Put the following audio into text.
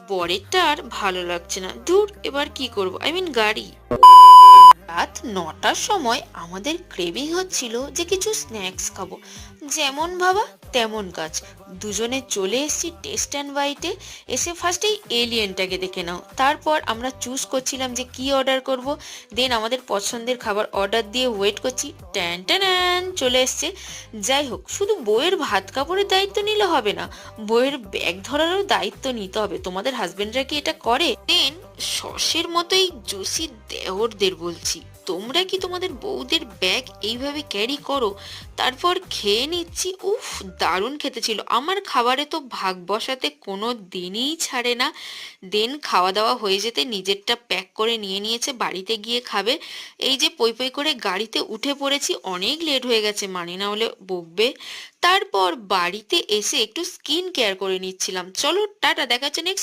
বরেরটা আর ভালো লাগছে না, দূর এবার কি করব, গাড়ি। রাত 9টার সময় আমাদের ক্রেভিং হচ্ছিল যে কিছু স্ন্যাক্স খাবো। যেমন ভাবা তেমন কাজ, দুজনে চলে এসেছি টেস্ট অ্যান্ড বাইটে। এসে ফার্স্টেই এলিয়েনটাকে দেখে নাও, তারপর আমরা চুজ করছিলাম যে কি অর্ডার করব। দেন আমাদের পছন্দের খাবার অর্ডার দিয়ে ওয়েট করছি, ট্যান ট্যান চলে এসছে। যাই হোক, শুধু বইয়ের ভাত কাপড়ের দায়িত্ব নিলে হবে না, বইয়ের ব্যাগ ধরারও দায়িত্ব নিতে হবে। তোমাদের হাজবেন্ডরা কি এটা করে? দেন সসের মতোই জোসি দেওরদের বলছি, তোমরা কি তোমাদের বউদের ব্যাগ এইভাবে ক্যারি করো? তারপর খেয়ে নিচ্ছি, উফ দারুণ খেতে ছিল। আমার খাবারে তো ভাগ বসাতে কোনো দিনই ছাড়ে না। দেন খাওয়া দাওয়া হয়ে যেতে নিজেরটা প্যাক করে নিয়ে নিয়েছে, বাড়িতে গিয়ে খাবে। এই যে পই পই করে গাড়িতে উঠে পড়েছি, অনেক লেট হয়ে গেছে, মানে না হলে বকবে। তারপর বাড়িতে এসে একটু স্কিন কেয়ার করে নিচ্ছিলাম। চলো টাটা, দেখা হচ্ছে নেক্সট